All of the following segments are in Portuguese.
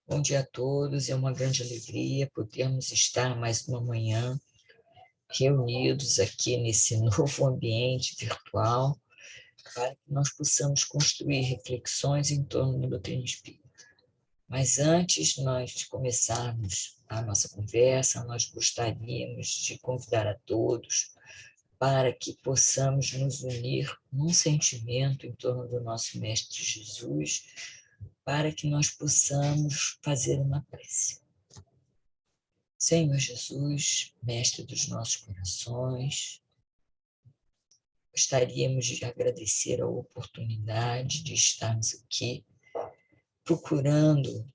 Bom dia a todos, é uma grande alegria podermos estar mais uma manhã reunidos aqui nesse novo ambiente virtual para que nós possamos construir reflexões em torno da doutrina espírita. Mas antes de nós começarmos a nossa conversa, nós gostaríamos de convidar a todos para que possamos nos unir num sentimento em torno do nosso Mestre Jesus, para que nós possamos fazer uma prece. Senhor Jesus, Mestre dos nossos corações, gostaríamos de agradecer a oportunidade de estarmos aqui procurando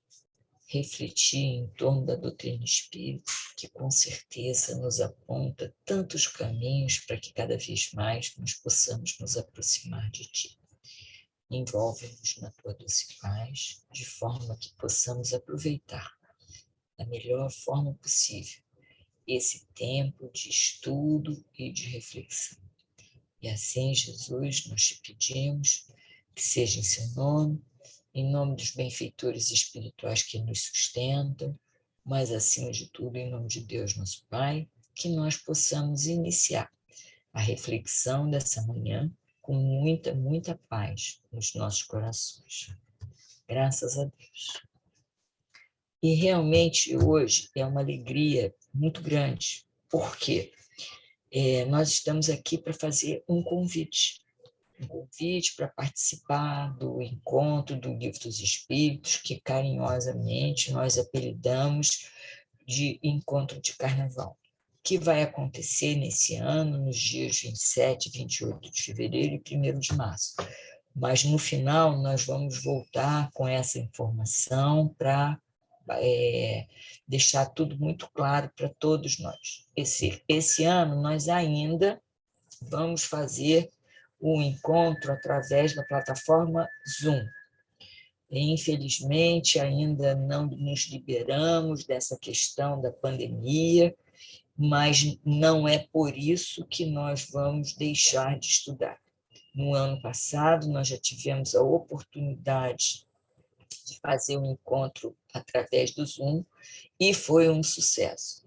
refletir em torno da doutrina espírita, que com certeza nos aponta tantos caminhos para que cada vez mais nós possamos nos aproximar de Ti. Envolve-nos na Tua doce paz, de forma que possamos aproveitar da melhor forma possível esse tempo de estudo e de reflexão. E assim, Jesus, nós te pedimos que seja em seu nome, em nome dos benfeitores espirituais que nos sustentam, mas acima de tudo, em nome de Deus, nosso Pai, que nós possamos iniciar a reflexão dessa manhã com muita, muita paz nos nossos corações. Graças a Deus. E realmente hoje é uma alegria muito grande, porque nós estamos aqui para fazer um convite para participar do encontro do Livro dos Espíritos, que carinhosamente nós apelidamos de Encontro de Carnaval, que vai acontecer nesse ano, nos dias 27, 28 de fevereiro e 1º de março. Mas no final nós vamos voltar com essa informação para deixar tudo muito claro para todos nós. Esse ano nós ainda vamos fazer o encontro através da plataforma Zoom. Infelizmente, ainda não nos liberamos dessa questão da pandemia, mas não é por isso que nós vamos deixar de estudar. No ano passado, nós já tivemos a oportunidade de fazer um encontro através do Zoom e foi um sucesso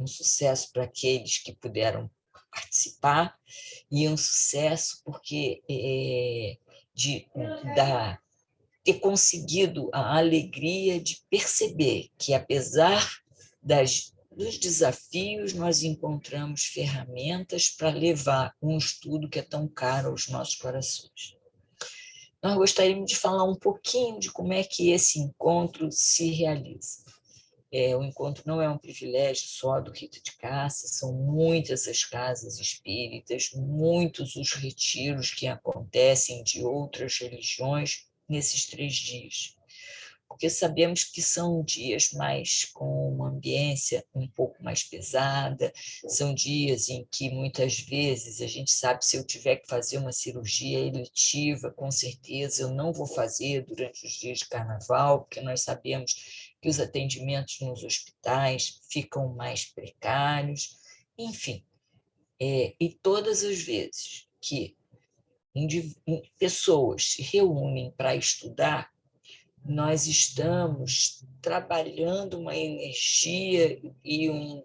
para aqueles que puderam participar e um sucesso porque ter conseguido a alegria de perceber que, apesar dos desafios, nós encontramos ferramentas para levar um estudo que é tão caro aos nossos corações. Nós gostaríamos de falar um pouquinho de como é que esse encontro se realiza. O encontro não é um privilégio só do Rito de Cássia, são muitas as casas espíritas, muitos os retiros que acontecem de outras religiões nesses 3 dias. Porque sabemos que são dias mais com uma ambiência um pouco mais pesada, são dias em que muitas vezes a gente sabe, se eu tiver que fazer uma cirurgia eletiva, com certeza eu não vou fazer durante os dias de carnaval, porque nós sabemos que os atendimentos nos hospitais ficam mais precários, enfim. E todas as vezes que pessoas se reúnem para estudar, nós estamos trabalhando uma energia e um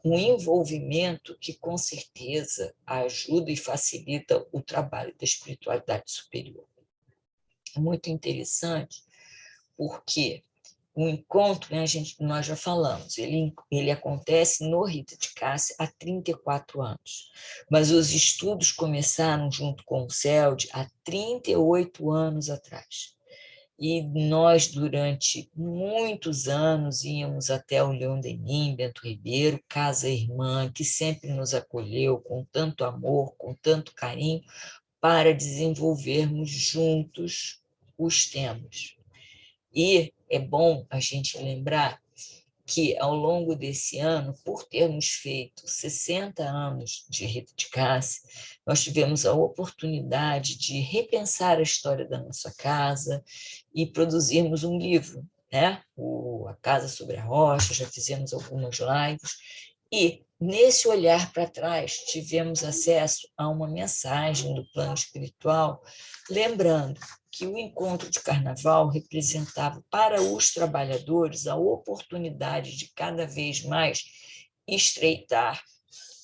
envolvimento que, com certeza, ajuda e facilita o trabalho da espiritualidade superior. É muito interessante, porque o encontro, né, nós já falamos, ele acontece no Rito de Cássia há 34 anos, mas os estudos começaram junto com o CELD há 38 anos atrás. E nós, durante muitos anos, íamos até o Leão Denis, Bento Ribeiro, Casa Irmã, que sempre nos acolheu com tanto amor, com tanto carinho, para desenvolvermos juntos os temas. E é bom a gente lembrar que, ao longo desse ano, por termos feito 60 anos de Rito de Cássia, nós tivemos a oportunidade de repensar a história da nossa casa e produzirmos um livro, né? A Casa sobre a Rocha, já fizemos algumas lives, e nesse olhar para trás, tivemos acesso a uma mensagem do plano espiritual, lembrando que o encontro de carnaval representava para os trabalhadores a oportunidade de cada vez mais estreitar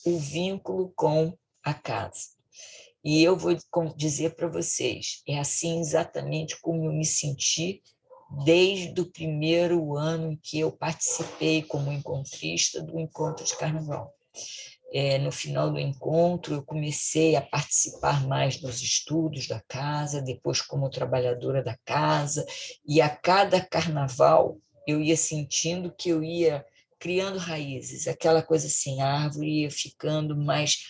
o vínculo com a casa. E eu vou dizer para vocês, é assim exatamente como eu me senti desde o primeiro ano em que eu participei como encontrista do encontro de carnaval. No final do encontro, eu comecei a participar mais dos estudos da casa, depois como trabalhadora da casa, e a cada carnaval eu ia sentindo que eu ia criando raízes, aquela coisa assim, a árvore ia ficando mais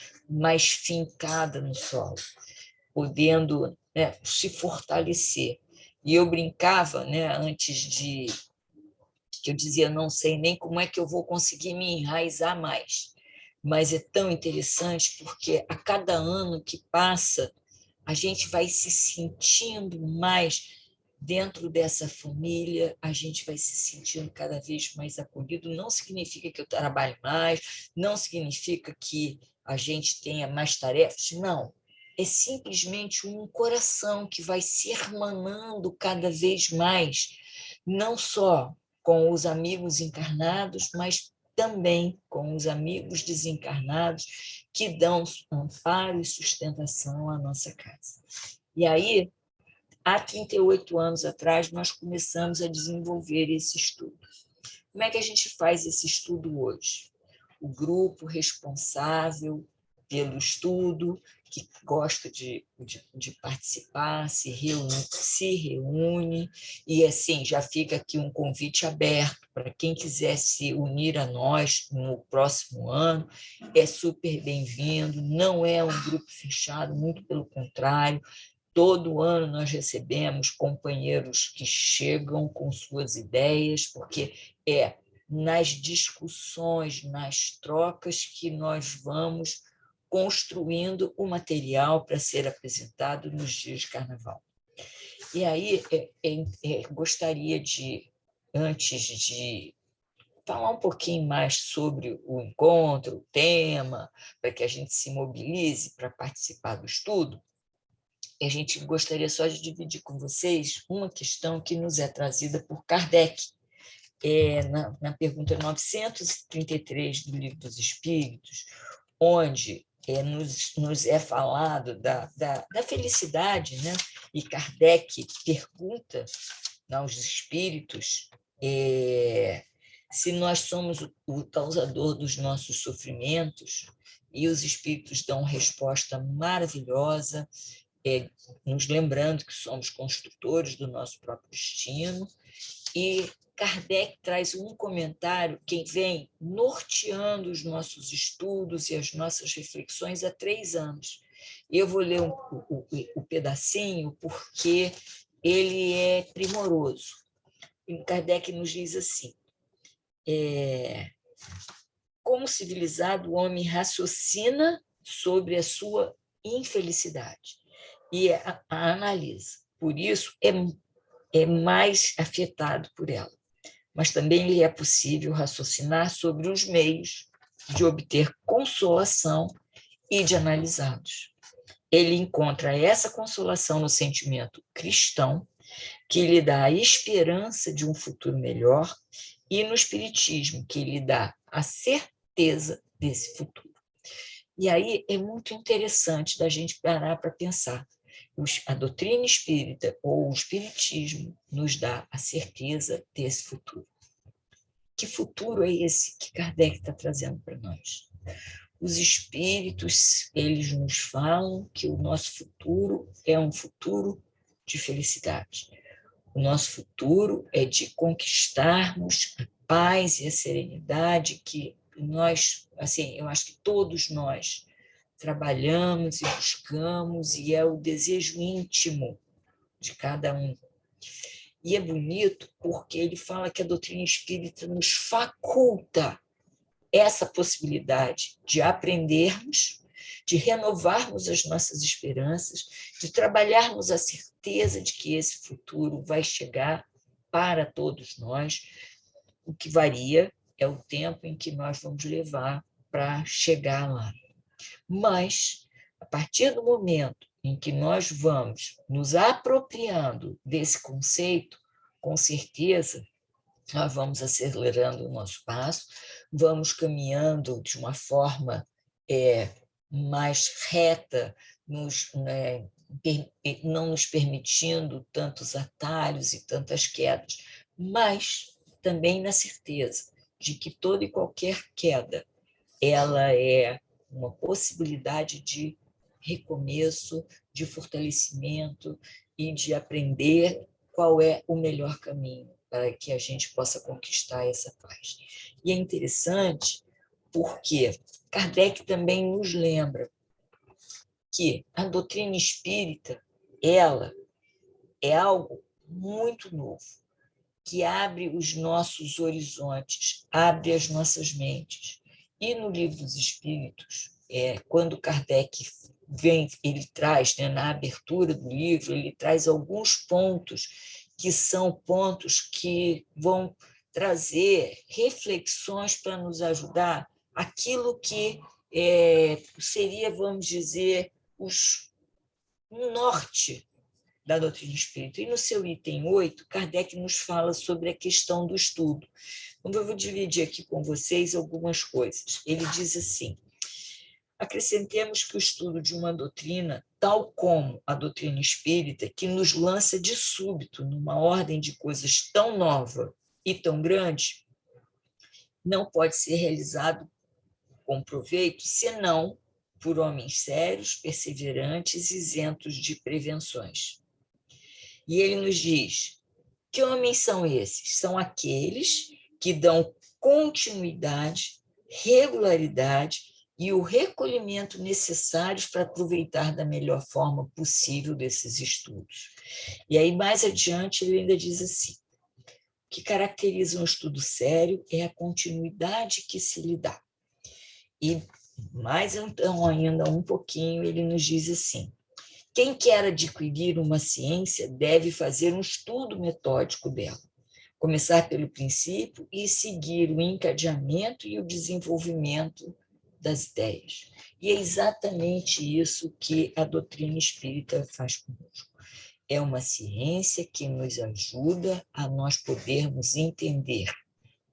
fincada no solo, podendo, né, se fortalecer. E eu brincava, né, antes de que eu dizia, não sei nem como é que eu vou conseguir me enraizar mais. Mas é tão interessante porque a cada ano que passa, a gente vai se sentindo mais dentro dessa família, a gente vai se sentindo cada vez mais acolhido. Não significa que eu trabalhe mais, não significa que a gente tenha mais tarefas, não. É simplesmente um coração que vai se irmanando cada vez mais, não só com os amigos encarnados, mas também com os amigos desencarnados que dão amparo e sustentação à nossa casa. E aí, há 38 anos atrás, nós começamos a desenvolver esse estudo. Como é que a gente faz esse estudo hoje? O grupo responsável pelo estudo, que gosta de participar, se reúne, e assim, já fica aqui um convite aberto para quem quiser se unir a nós no próximo ano, é super bem-vindo, não é um grupo fechado, muito pelo contrário, todo ano nós recebemos companheiros que chegam com suas ideias, porque é nas discussões, nas trocas que nós vamos construindo o material para ser apresentado nos dias de carnaval. E aí, gostaria de, antes de falar um pouquinho mais sobre o encontro, o tema, para que a gente se mobilize para participar do estudo, a gente gostaria só de dividir com vocês uma questão que nos é trazida por Kardec, na pergunta 933 do Livro dos Espíritos, onde nos é falado da felicidade, né? E Kardec pergunta aos espíritos se nós somos o causador dos nossos sofrimentos, e os espíritos dão uma resposta maravilhosa, nos lembrando que somos construtores do nosso próprio destino, e Kardec traz um comentário que vem norteando os nossos estudos e as nossas reflexões há 3 anos. Eu vou ler o pedacinho porque ele é primoroso. E Kardec nos diz assim, como civilizado, o homem raciocina sobre a sua infelicidade e a analisa. Por isso, é mais afetado por ela. Mas também lhe é possível raciocinar sobre os meios de obter consolação e de analisá-los. Ele encontra essa consolação no sentimento cristão, que lhe dá a esperança de um futuro melhor, e no espiritismo, que lhe dá a certeza desse futuro. E aí é muito interessante da gente parar para pensar. A doutrina espírita ou o espiritismo nos dá a certeza desse futuro. Que futuro é esse que Kardec está trazendo para nós? Os espíritos, eles nos falam que o nosso futuro é um futuro de felicidade. O nosso futuro é de conquistarmos a paz e a serenidade que nós, assim, eu acho que todos nós trabalhamos e buscamos, e é o desejo íntimo de cada um. E é bonito porque ele fala que a doutrina espírita nos faculta essa possibilidade de aprendermos, de renovarmos as nossas esperanças, de trabalharmos a certeza de que esse futuro vai chegar para todos nós. O que varia é o tempo em que nós vamos levar para chegar lá. Mas, a partir do momento em que nós vamos nos apropriando desse conceito, com certeza, nós vamos acelerando o nosso passo, vamos caminhando de uma forma mais reta, não nos permitindo tantos atalhos e tantas quedas, mas também na certeza de que toda e qualquer queda ela é uma possibilidade de recomeço, de fortalecimento e de aprender qual é o melhor caminho para que a gente possa conquistar essa paz. E é interessante porque Kardec também nos lembra que a doutrina espírita, ela é algo muito novo, que abre os nossos horizontes, abre as nossas mentes. E no Livro dos Espíritos, quando Kardec vem, ele traz, na abertura do livro, ele traz alguns pontos que são pontos que vão trazer reflexões para nos ajudar aquilo que seria, vamos dizer, o norte da doutrina espírita. E no seu item 8, Kardec nos fala sobre a questão do estudo. Então, eu vou dividir aqui com vocês algumas coisas. Ele diz assim: acrescentemos que o estudo de uma doutrina, tal como a doutrina espírita, que nos lança de súbito numa ordem de coisas tão nova e tão grande, não pode ser realizado com proveito, senão por homens sérios, perseverantes, isentos de prevenções. E ele nos diz: que homens são esses? São aqueles que dão continuidade, regularidade e o recolhimento necessários para aproveitar da melhor forma possível desses estudos. E aí, mais adiante, ele ainda diz assim: o que caracteriza um estudo sério é a continuidade que se lhe dá. E mais então, ainda um pouquinho, ele nos diz assim: quem quer adquirir uma ciência deve fazer um estudo metódico dela, começar pelo princípio e seguir o encadeamento e o desenvolvimento das ideias. E é exatamente isso que a doutrina espírita faz conosco. É uma ciência que nos ajuda a nós podermos entender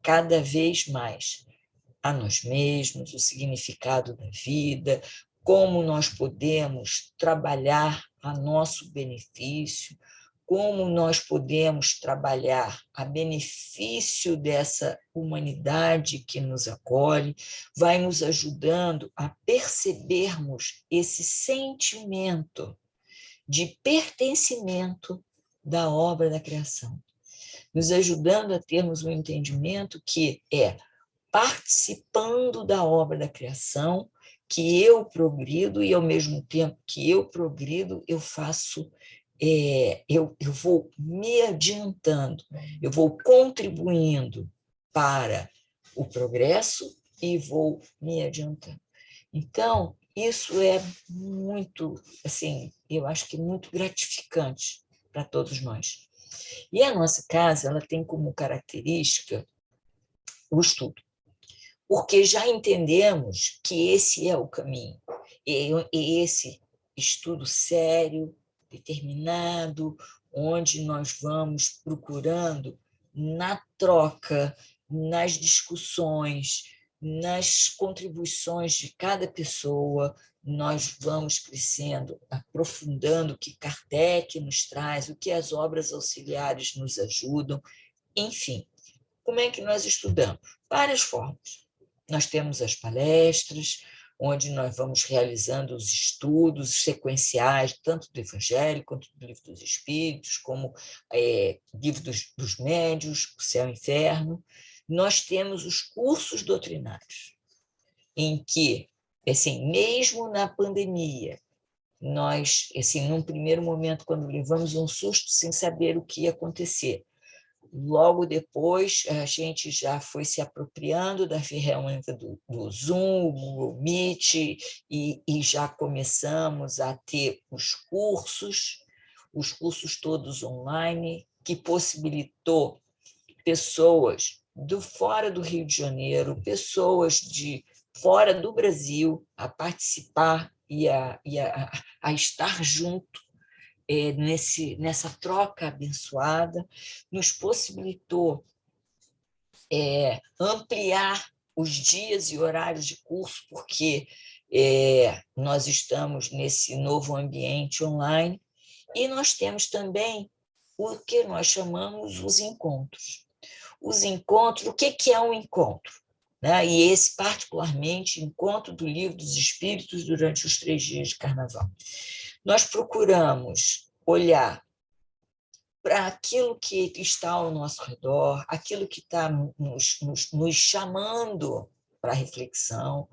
cada vez mais a nós mesmos, o significado da vida, como nós podemos trabalhar a nosso benefício, como nós podemos trabalhar a benefício dessa humanidade que nos acolhe, vai nos ajudando a percebermos esse sentimento de pertencimento da obra da criação, nos ajudando a termos um entendimento que é participando da obra da criação, que eu progrido e, ao mesmo tempo que eu progrido, eu faço, eu vou me adiantando, eu vou contribuindo para o progresso e vou me adiantando. Então, isso é muito, assim, eu acho que muito gratificante para todos nós. E a nossa casa, ela tem como característica o estudo, porque já entendemos que esse é o caminho, e esse estudo sério, determinado, onde nós vamos procurando na troca, nas discussões, nas contribuições de cada pessoa, nós vamos crescendo, aprofundando o que Kardec nos traz, o que as obras auxiliares nos ajudam, enfim. Como é que nós estudamos? Várias formas. Nós temos as palestras, onde nós vamos realizando os estudos sequenciais, tanto do Evangelho, quanto do Livro dos Espíritos, como Livro dos Médiuns, o Céu e o Inferno. Nós temos os cursos doutrinários, em que, assim, mesmo na pandemia, nós, assim, num primeiro momento, quando levamos um susto sem saber o que ia acontecer, logo depois, a gente já foi se apropriando da ferramenta do Zoom, o Google Meet, e já começamos a ter os cursos todos online, que possibilitou pessoas do fora do Rio de Janeiro, pessoas de fora do Brasil, a participar a estar junto nessa troca abençoada, nos possibilitou ampliar os dias e horários de curso, porque nós estamos nesse novo ambiente online, e nós temos também o que nós chamamos os encontros. Os encontros, o que é um encontro? Né? E esse, particularmente, encontro do Livro dos Espíritos durante os 3 dias de Carnaval. Nós procuramos olhar para aquilo que está ao nosso redor, aquilo que está nos chamando para a reflexão.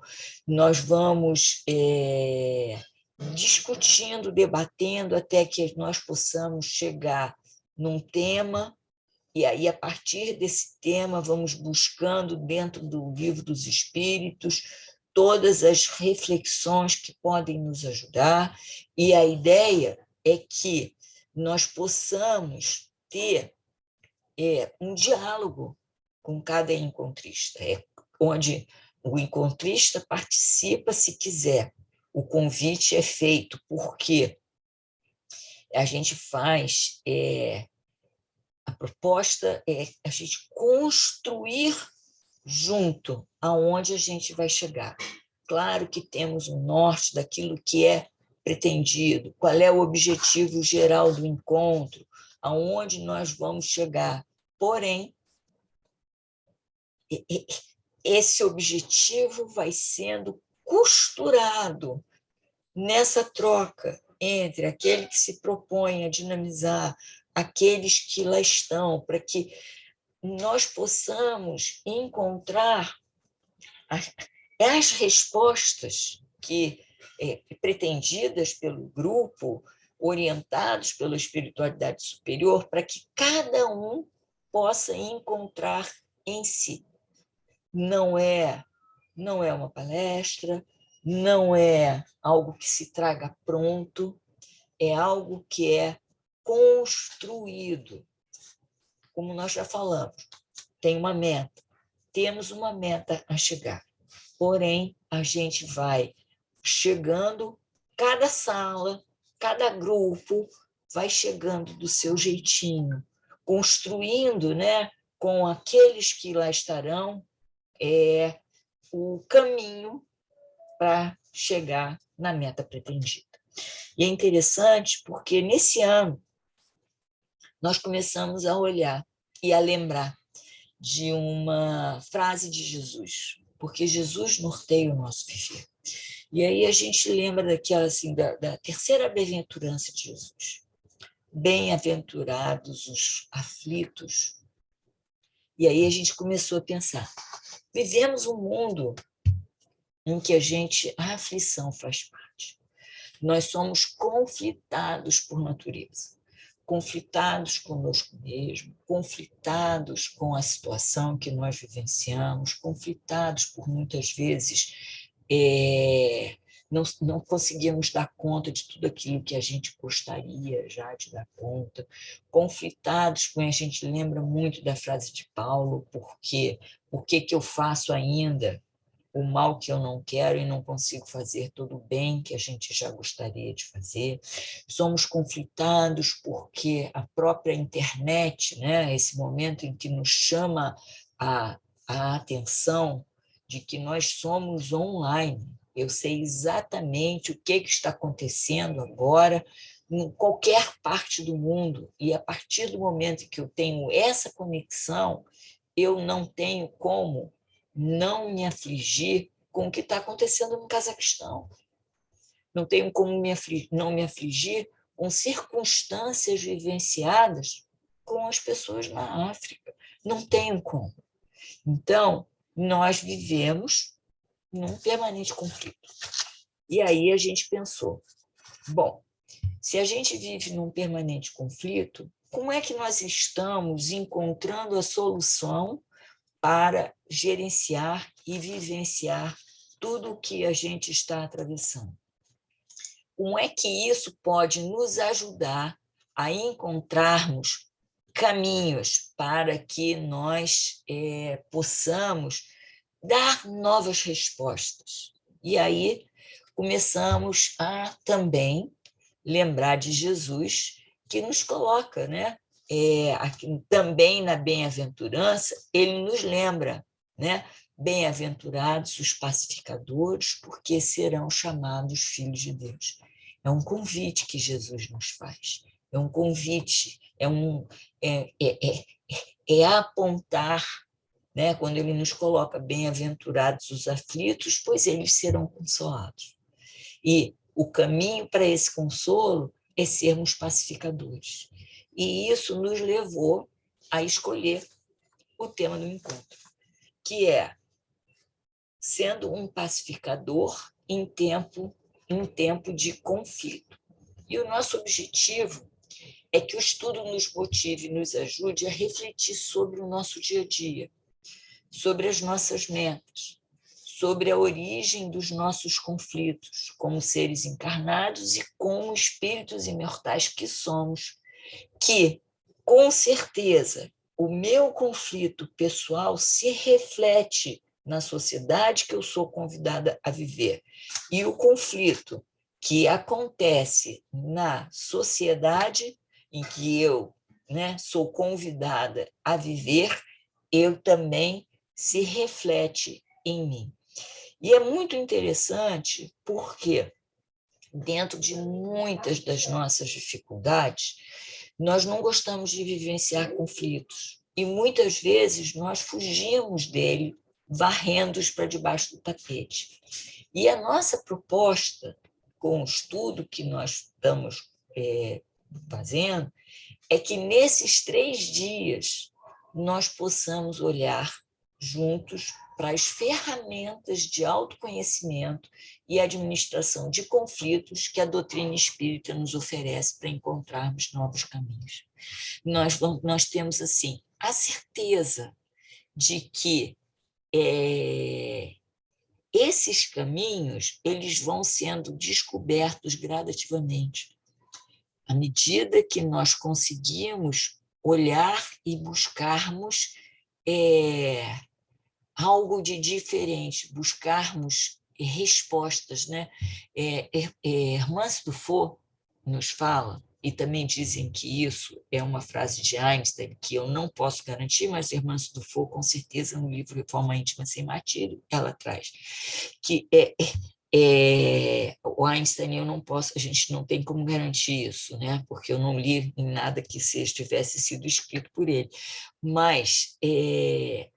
Nós vamos discutindo, debatendo, até que nós possamos chegar num tema, e aí, a partir desse tema, vamos buscando dentro do Livro dos Espíritos todas as reflexões que podem nos ajudar, e a ideia é que nós possamos ter um diálogo com cada encontrista, onde o encontrista participa se quiser. O convite é feito porque a gente faz... a proposta é a gente construir junto aonde a gente vai chegar. Claro que temos um norte daquilo que é pretendido, qual é o objetivo geral do encontro, aonde nós vamos chegar. Porém, esse objetivo vai sendo costurado nessa troca entre aquele que se propõe a dinamizar, aqueles que lá estão, para que nós possamos encontrar as respostas que pretendidas pelo grupo, orientados pela espiritualidade superior, para que cada um possa encontrar em si. Não é uma palestra, não é algo que se traga pronto, é algo que é construído. Como nós já falamos, tem uma meta, temos uma meta a chegar. Porém, a gente vai chegando, cada sala, cada grupo vai chegando do seu jeitinho, construindo, né, com aqueles que lá estarão, o caminho para chegar na meta pretendida. E é interessante porque, nesse ano, nós começamos a olhar e a lembrar de uma frase de Jesus, porque Jesus norteia o nosso viver. E aí a gente lembra daquela, assim, da terceira bem-aventurança de Jesus. Bem-aventurados os aflitos. E aí a gente começou a pensar, vivemos um mundo em que a aflição faz parte. Nós somos conflitados por natureza, conflitados conosco mesmo, conflitados com a situação que nós vivenciamos, conflitados por muitas vezes não conseguimos dar conta de tudo aquilo que a gente gostaria já de dar conta, conflitados com, a gente lembra muito da frase de Paulo, por que eu faço ainda o mal que eu não quero e não consigo fazer todo o bem que a gente já gostaria de fazer. Somos conflitados porque a própria internet, né, esse momento em que nos chama a atenção de que nós somos online. Eu sei exatamente o que está acontecendo agora em qualquer parte do mundo, e a partir do momento em que eu tenho essa conexão, eu não tenho como não me afligir com o que está acontecendo no Cazaquistão. Não tenho como não me afligir com circunstâncias vivenciadas com as pessoas na África. Não tenho como. Então, nós vivemos num permanente conflito. E aí a gente pensou, bom, se a gente vive num permanente conflito, como é que nós estamos encontrando a solução para gerenciar e vivenciar tudo o que a gente está atravessando? Como é que isso pode nos ajudar a encontrarmos caminhos para que nós possamos dar novas respostas. E aí começamos a também lembrar de Jesus, que nos coloca, né? Aqui, também na bem-aventurança, ele nos lembra, né? Bem-aventurados os pacificadores, porque serão chamados filhos de Deus. É um convite que Jesus nos faz. É um convite, é apontar, né? Quando ele nos coloca bem-aventurados os aflitos, pois eles serão consolados. E o caminho para esse consolo é sermos pacificadores. E isso nos levou a escolher o tema do encontro, que é sendo um pacificador em tempo de conflito. E o nosso objetivo é que o estudo nos motive e nos ajude a refletir sobre o nosso dia a dia, sobre as nossas metas, sobre a origem dos nossos conflitos, como seres encarnados e como espíritos imortais que somos, que, com certeza, o meu conflito pessoal se reflete na sociedade que eu sou convidada a viver. E o conflito que acontece na sociedade em que eu, né, sou convidada a viver, eu também se reflete em mim. E é muito interessante porque, dentro de muitas das nossas dificuldades, nós não gostamos de vivenciar conflitos. E muitas vezes nós fugimos dele, varrendo-os para debaixo do tapete. E a nossa proposta, com o estudo que nós estamos fazendo, é que nesses 3 dias nós possamos olhar juntos para as ferramentas de autoconhecimento e administração de conflitos que a doutrina espírita nos oferece para encontrarmos novos caminhos. Nós temos, assim, a certeza de que esses caminhos eles vão sendo descobertos gradativamente, à medida que nós conseguimos olhar e buscarmos algo de diferente, buscarmos respostas, né? Hermance Dufour nos fala, e também dizem que isso é uma frase de Einstein, que eu não posso garantir, mas Hermance Dufour, com certeza, no livro Reforma Íntima Sem Martírio, ela traz, que o Einstein, eu não posso, a gente não tem como garantir isso, né? Porque eu não li em nada que tivesse sido escrito por ele. Mas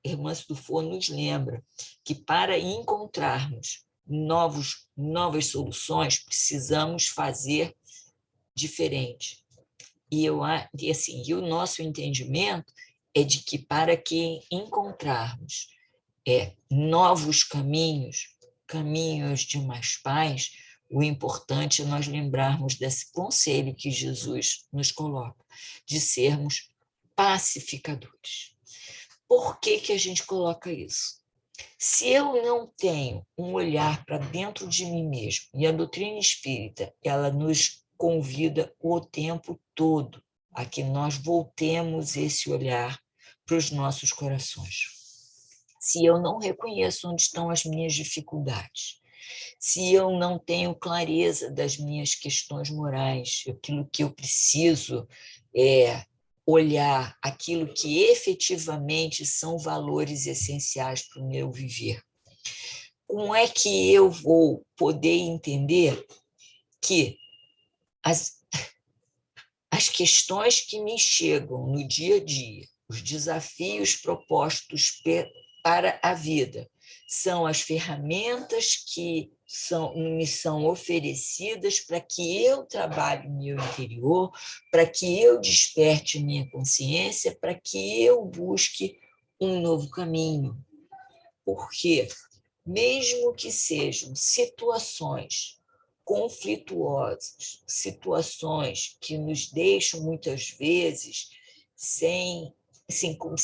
Hermance Dufour nos lembra que para encontrarmos novas soluções, precisamos fazer diferente. E o nosso entendimento é de que para que encontrarmos novos caminhos de mais paz, o importante é nós lembrarmos desse conselho que Jesus nos coloca, de sermos pacificadores. Por que a gente coloca isso? Se eu não tenho um olhar para dentro de mim mesmo, e a doutrina espírita, ela nos convida o tempo todo a que nós voltemos esse olhar para os nossos corações. Se eu não reconheço onde estão as minhas dificuldades, se eu não tenho clareza das minhas questões morais, aquilo que eu preciso olhar, aquilo que efetivamente são valores essenciais para o meu viver, como é que eu vou poder entender que as questões que me chegam no dia a dia, os desafios propostos para a vida, são as ferramentas que me são oferecidas para que eu trabalhe o meu interior, para que eu desperte minha consciência, para que eu busque um novo caminho. Porque, mesmo que sejam situações conflituosas, situações que nos deixam muitas vezes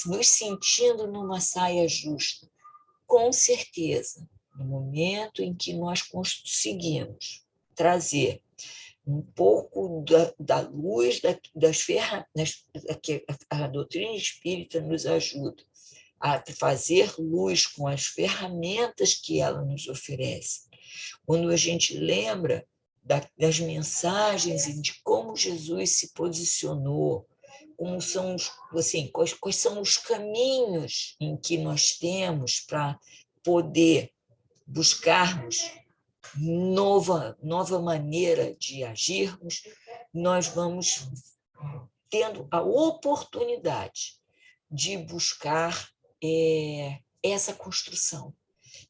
nos sentindo numa saia justa, com certeza, no momento em que nós conseguimos trazer um pouco da luz das ferramentas que a doutrina espírita nos ajuda a fazer luz com as ferramentas que ela nos oferece. Quando a gente lembra das mensagens e de como Jesus se posicionou, como são assim, quais são os caminhos em que nós temos para poder buscarmos nova maneira de agirmos, nós vamos tendo a oportunidade de buscar essa construção,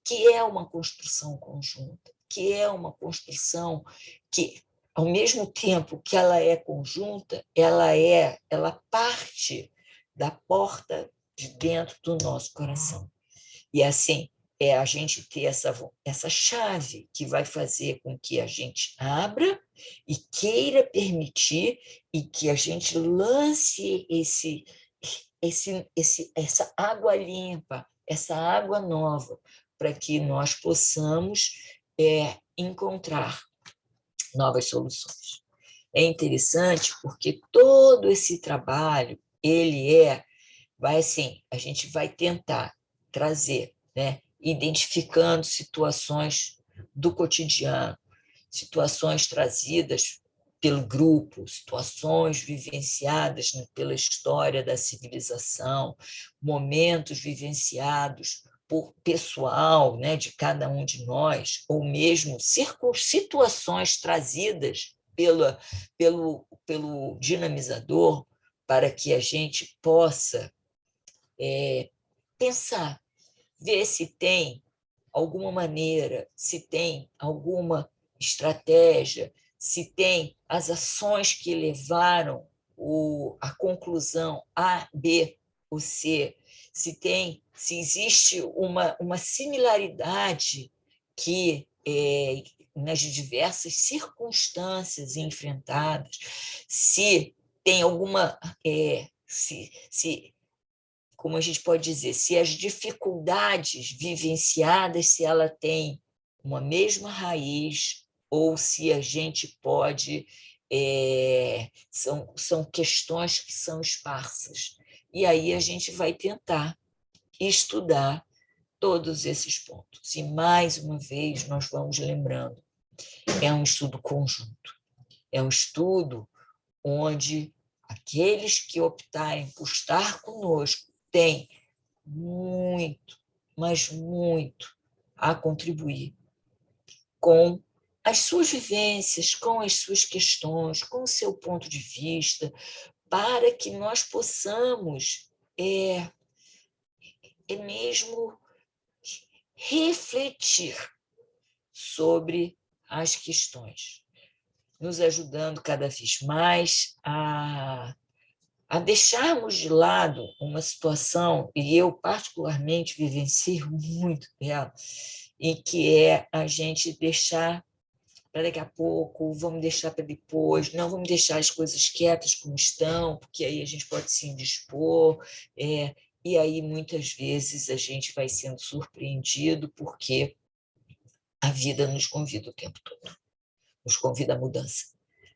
que é uma construção conjunta, que é uma construção que, ao mesmo tempo que ela é conjunta, ela parte da porta de dentro do nosso coração. E assim, é a gente ter essa chave que vai fazer com que a gente abra e queira permitir e que a gente lance essa água limpa, essa água nova, para que nós possamos encontrar novas soluções. É interessante porque todo esse trabalho, vai assim, a gente vai tentar trazer, né, identificando situações do cotidiano, situações trazidas pelo grupo, situações vivenciadas pela história da civilização, momentos vivenciados por pessoal, né, de cada um de nós, ou mesmo situações trazidas pelo dinamizador, para que a gente possa pensar, ver se tem alguma maneira, se tem alguma estratégia, se tem as ações que levaram a conclusão A, B ou C, se existe uma similaridade que nas diversas circunstâncias enfrentadas, se tem alguma como a gente pode dizer, se as dificuldades vivenciadas, se ela tem uma mesma raiz, ou se a gente pode... são questões que são esparsas. E aí a gente vai tentar estudar todos esses pontos. E, mais uma vez, nós vamos lembrando, é um estudo conjunto, é um estudo onde aqueles que optarem por estar conosco têm muito, mas muito a contribuir com as suas vivências, com as suas questões, com o seu ponto de vista, para que nós possamos mesmo refletir sobre as questões, nos ajudando cada vez mais a deixarmos de lado uma situação, e eu particularmente vivencio muito dela, em que é a gente deixar para daqui a pouco, vamos deixar para depois, não vamos deixar as coisas quietas como estão, porque aí a gente pode se indispor, e aí muitas vezes a gente vai sendo surpreendido porque a vida nos convida o tempo todo, nos convida à mudança.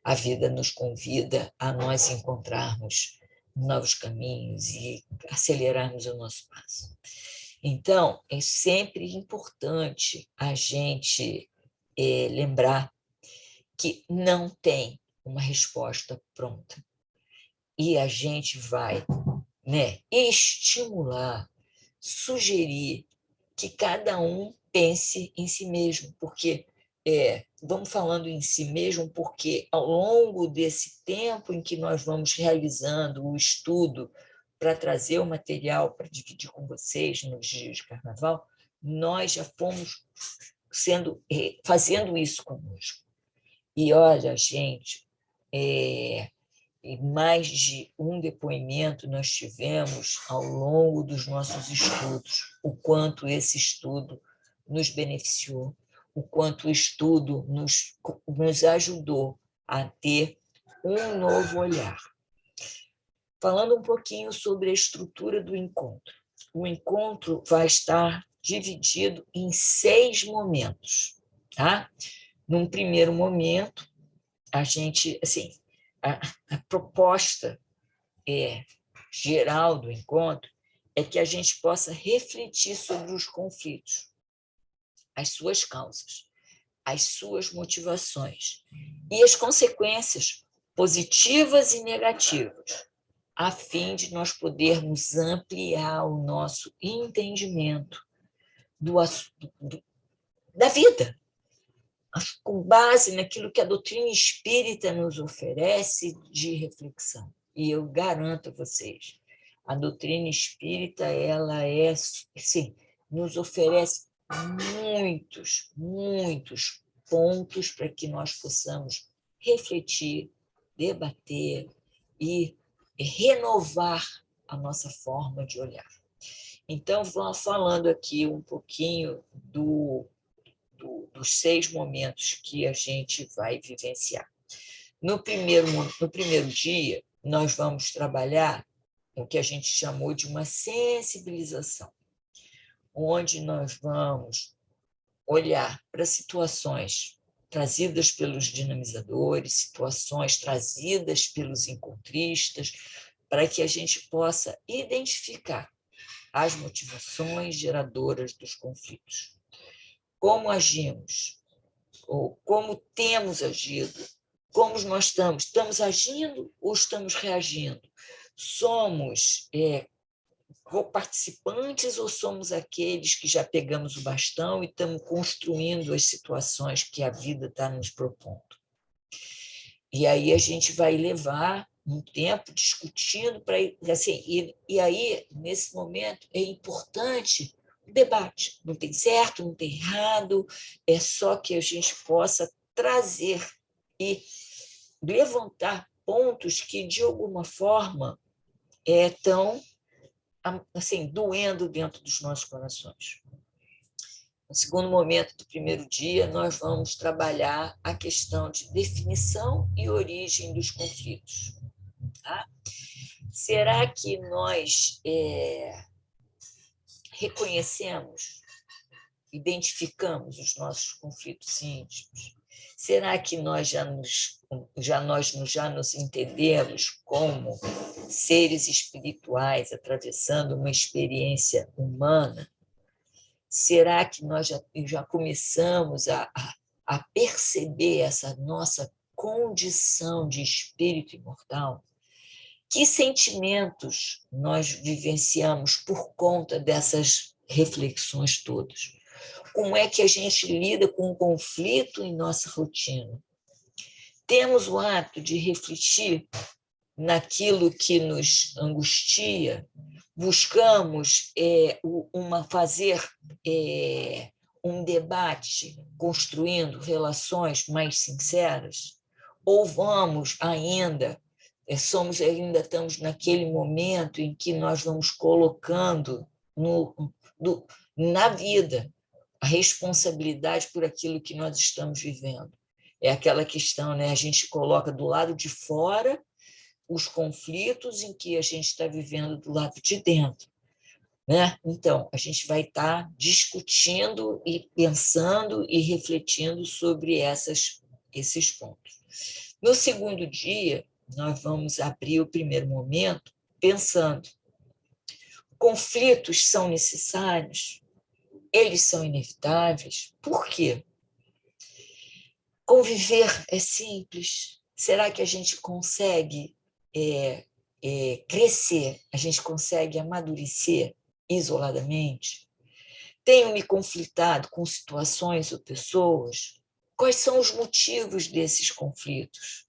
A vida nos convida a nós encontrarmos novos caminhos e acelerarmos o nosso passo. Então, é sempre importante a gente lembrar que não tem uma resposta pronta. E a gente vai, né, estimular, sugerir que cada um pense em si mesmo, porque vamos falando em si mesmo, porque ao longo desse tempo em que nós vamos realizando o estudo para trazer o material para dividir com vocês nos dias de carnaval, nós já fomos fazendo isso conosco. E olha, gente, mais de um depoimento nós tivemos ao longo dos nossos estudos, o quanto esse estudo nos beneficiou, o quanto o estudo nos ajudou a ter um novo olhar. Falando um pouquinho sobre a estrutura do encontro. O encontro vai estar dividido em 6 momentos. Tá? Num primeiro momento, a gente, assim, a proposta geral do encontro é que a gente possa refletir sobre os conflitos, as suas causas, as suas motivações e as consequências positivas e negativas, a fim de nós podermos ampliar o nosso entendimento da vida, com base naquilo que a doutrina espírita nos oferece de reflexão. E eu garanto a vocês, a doutrina espírita, ela sim, nos oferece muitos pontos para que nós possamos refletir, debater e renovar a nossa forma de olhar. Então, vamos falando aqui um pouquinho dos 6 momentos que a gente vai vivenciar. No primeiro dia, nós vamos trabalhar o que a gente chamou de uma sensibilização, onde nós vamos olhar para situações trazidas pelos dinamizadores, situações trazidas pelos encontristas, para que a gente possa identificar as motivações geradoras dos conflitos. Como agimos, ou como temos agido, como nós estamos agindo ou estamos reagindo? Somos participantes ou somos aqueles que já pegamos o bastão e estamos construindo as situações que a vida está nos propondo? E aí a gente vai levar um tempo discutindo para assim, e aí nesse momento é importante o debate. Não tem certo, não tem errado, é só que a gente possa trazer e levantar pontos que de alguma forma estão assim doendo dentro dos nossos corações. No segundo momento do primeiro dia, nós vamos trabalhar a questão de definição e origem dos conflitos. Tá? Será que nós reconhecemos, identificamos os nossos conflitos íntimos? Será que nós já nos entendemos como seres espirituais atravessando uma experiência humana? Será que nós já começamos a perceber essa nossa condição de espírito imortal? Que sentimentos nós vivenciamos por conta dessas reflexões todas? Como é que a gente lida com o conflito em nossa rotina? Temos o hábito de refletir naquilo que nos angustia? Buscamos fazer um debate construindo relações mais sinceras? Ou vamos ainda, estamos naquele momento em que nós vamos colocando na vida a responsabilidade por aquilo que nós estamos vivendo? É aquela questão, né? A gente coloca do lado de fora os conflitos em que a gente está vivendo do lado de dentro, né? Então, a gente vai estar discutindo e pensando e refletindo sobre esses pontos. No segundo dia, nós vamos abrir o primeiro momento pensando: conflitos são necessários? Eles são inevitáveis? Por quê? Conviver é simples? Será que a gente consegue crescer, a gente consegue amadurecer isoladamente? Tenho me conflitado com situações ou pessoas? Quais são os motivos desses conflitos?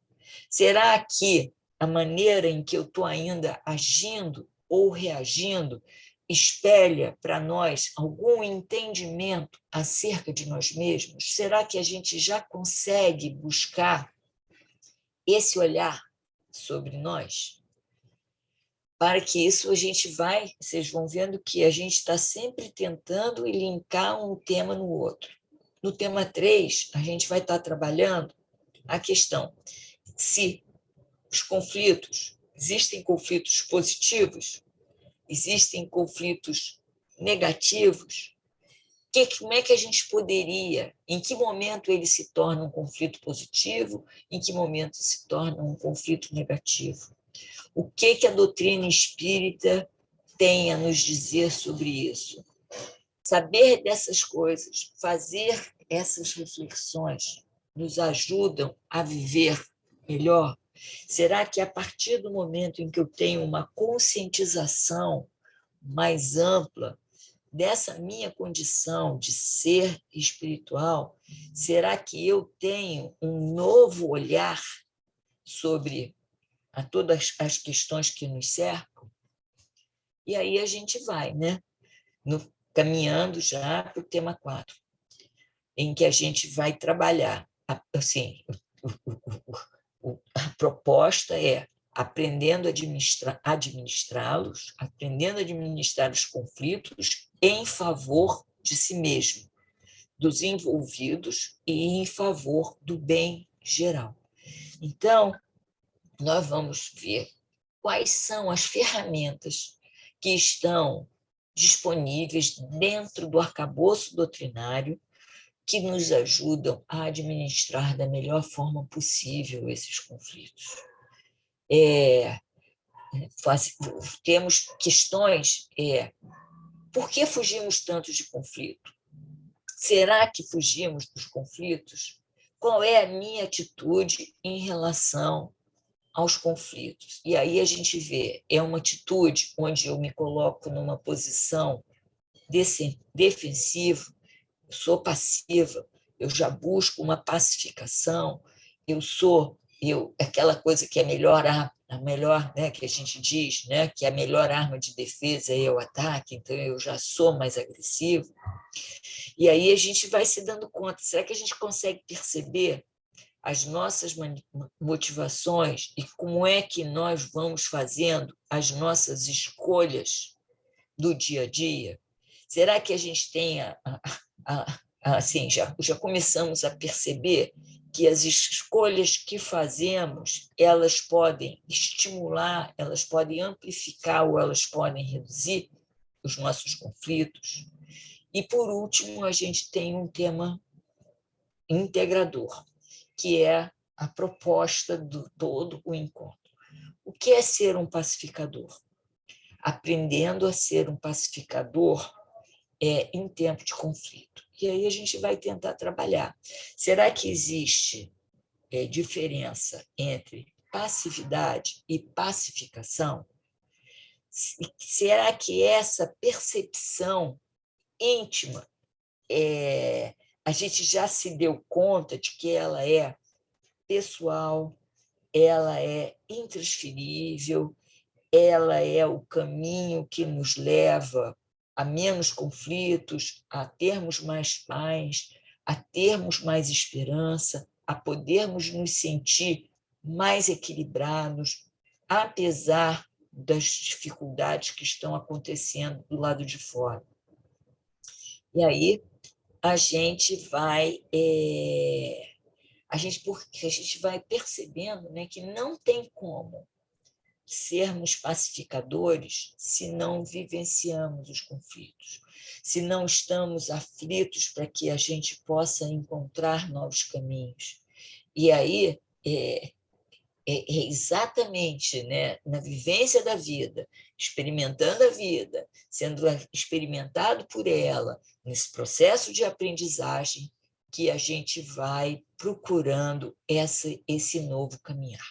Será que a maneira em que eu estou ainda agindo ou reagindo espelha para nós algum entendimento acerca de nós mesmos? Será que a gente já consegue buscar esse olhar sobre nós? Para que isso vocês vão vendo que a gente está sempre tentando linkar um tema no outro. No tema 3, a gente vai estar trabalhando a questão se existem conflitos positivos, existem conflitos negativos. Como é que a gente poderia, em que momento ele se torna um conflito positivo, em que momento se torna um conflito negativo? O que a doutrina espírita tem a nos dizer sobre isso? Saber dessas coisas, fazer essas reflexões, nos ajudam a viver melhor? Será que a partir do momento em que eu tenho uma conscientização mais ampla dessa minha condição de ser espiritual, será que eu tenho um novo olhar sobre a todas as questões que nos cercam? E aí a gente vai, né? Caminhando já para o tema 4, em que a gente vai trabalhar. Assim, a proposta é aprendendo a administrá-los, aprendendo a administrar os conflitos em favor de si mesmo, dos envolvidos e em favor do bem geral. Então, nós vamos ver quais são as ferramentas que estão disponíveis dentro do arcabouço doutrinário que nos ajudam a administrar da melhor forma possível esses conflitos. Temos questões, por que fugimos tanto de conflito? Será que fugimos dos conflitos? Qual é a minha atitude em relação aos conflitos? E aí a gente vê, é uma atitude onde eu me coloco numa posição defensiva, eu sou passiva, eu já busco uma pacificação, aquela coisa que é a melhor, né, que a gente diz, né, que a melhor arma de defesa é o ataque, então eu já sou mais agressivo. E aí a gente vai se dando conta, será que a gente consegue perceber as nossas motivações e como é que nós vamos fazendo as nossas escolhas do dia a dia? Será que a gente tem assim, já começamos a perceber que as escolhas que fazemos, elas podem estimular, elas podem amplificar ou elas podem reduzir os nossos conflitos? E, por último, a gente tem um tema integrador, que é a proposta do todo o encontro. O que é ser um pacificador? Aprendendo a ser um pacificador em tempo de conflito. E aí a gente vai tentar trabalhar. Será que existe diferença entre passividade e pacificação? Será que essa percepção íntima a gente já se deu conta de que ela é pessoal, ela é intransferível, ela é o caminho que nos leva a menos conflitos, a termos mais paz, a termos mais esperança, a podermos nos sentir mais equilibrados, apesar das dificuldades que estão acontecendo do lado de fora? E aí a gente vai porque a gente vai percebendo, né, que não tem como sermos pacificadores se não vivenciamos os conflitos, se não estamos aflitos para que a gente possa encontrar novos caminhos. E aí é exatamente, né, na vivência da vida, experimentando a vida, sendo experimentado por ela, nesse processo de aprendizagem, que a gente vai procurando esse novo caminhar.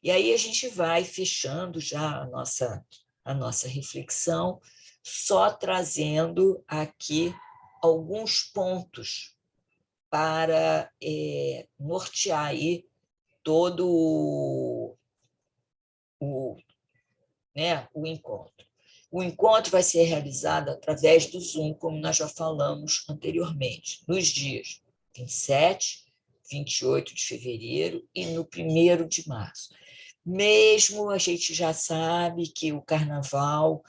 E aí a gente vai fechando já a nossa reflexão, só trazendo aqui alguns pontos para nortear aí todo o encontro. O encontro vai ser realizado através do Zoom, como nós já falamos anteriormente, nos dias 27, 28 de fevereiro e no 1º de março. Mesmo a gente já sabe que o carnaval,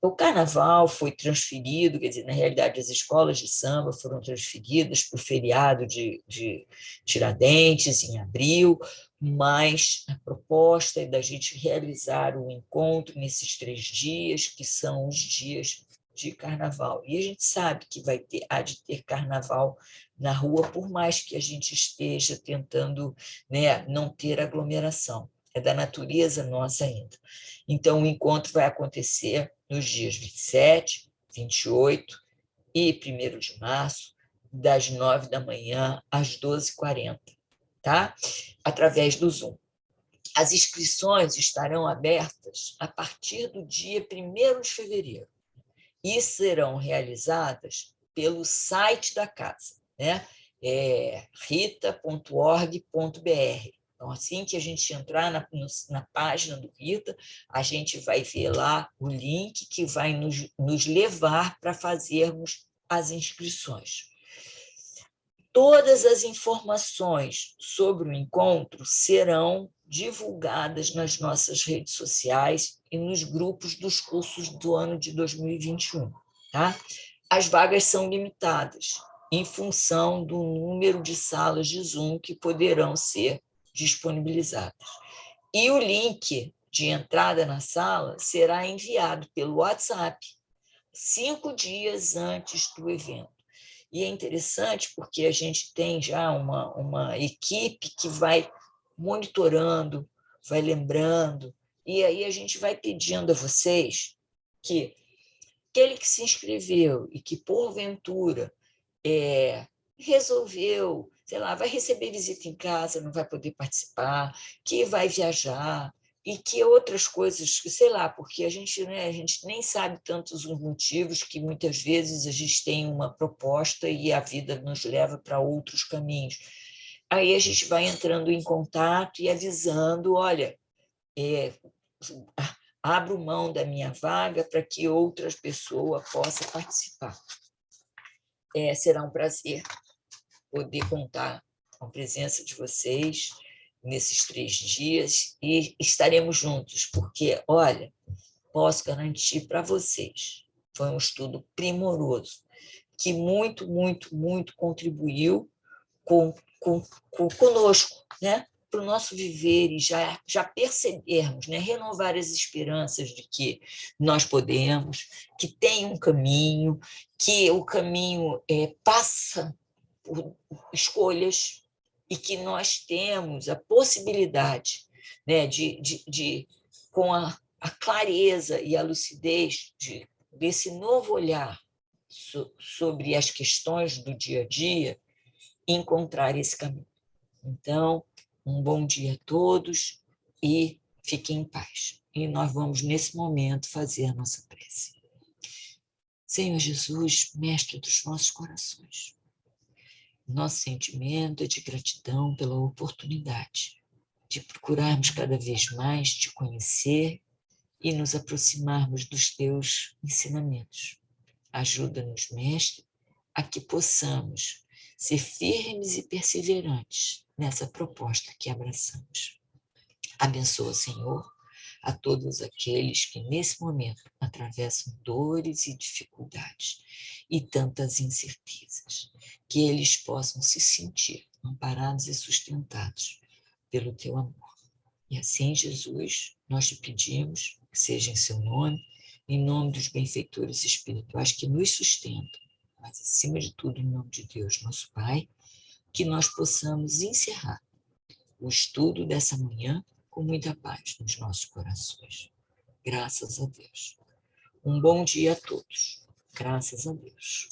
o carnaval foi transferido, quer dizer, na realidade, as escolas de samba foram transferidas para o feriado de Tiradentes, em abril, mas a proposta é da gente realizar o encontro nesses 3 dias, que são os dias de carnaval. E a gente sabe que há de ter carnaval na rua, por mais que a gente esteja tentando, né, não ter aglomeração. é da natureza nossa ainda. Então, o encontro vai acontecer nos dias 27, 28 e 1º de março, das 9 da manhã às 12h40, tá? Através do Zoom. As inscrições estarão abertas a partir do dia 1º de fevereiro e serão realizadas pelo site da casa, né? rita.org.br. Então, assim que a gente entrar na página do Rita, a gente vai ver lá o link que vai nos levar para fazermos as inscrições. Todas as informações sobre o encontro serão divulgadas nas nossas redes sociais e nos grupos dos cursos do ano de 2021. Tá? As vagas são limitadas, em função do número de salas de Zoom que poderão ser disponibilizadas. E o link de entrada na sala será enviado pelo WhatsApp 5 dias antes do evento. E é interessante porque a gente tem já uma equipe que vai monitorando, vai lembrando, e aí a gente vai pedindo a vocês que aquele que se inscreveu e que, porventura, resolveu, sei lá, vai receber visita em casa, não vai poder participar, que vai viajar, e que outras coisas, sei lá, porque a gente nem sabe tantos os motivos que muitas vezes a gente tem uma proposta e a vida nos leva para outros caminhos. Aí a gente vai entrando em contato e avisando, olha, abro mão da minha vaga para que outra pessoa possa participar. Será um prazer poder contar com a presença de vocês nesses 3 dias e estaremos juntos, porque, olha, posso garantir para vocês, foi um estudo primoroso, que muito, muito, muito contribuiu conosco, né? Para o nosso viver e já percebermos, né? Renovar as esperanças de que nós podemos, que tem um caminho, que o caminho passa por escolhas e que nós temos a possibilidade, né, de com a clareza e a lucidez desse novo olhar sobre as questões do dia a dia, encontrar esse caminho. Então, um bom dia a todos e fiquem em paz. E nós vamos, nesse momento, fazer a nossa prece. Senhor Jesus, mestre dos nossos corações, nosso sentimento é de gratidão pela oportunidade de procurarmos cada vez mais te conhecer e nos aproximarmos dos teus ensinamentos. Ajuda-nos, mestre, a que possamos ser firmes e perseverantes nessa proposta que abraçamos. Abençoa, Senhor, a todos aqueles que nesse momento atravessam dores e dificuldades e tantas incertezas, que eles possam se sentir amparados e sustentados pelo teu amor. E assim, Jesus, nós te pedimos, que seja em seu nome, em nome dos benfeitores espirituais que nos sustentam, mas acima de tudo, em nome de Deus, nosso Pai, que nós possamos encerrar o estudo dessa manhã com muita paz nos nossos corações. Graças a Deus. Um bom dia a todos. Graças a Deus.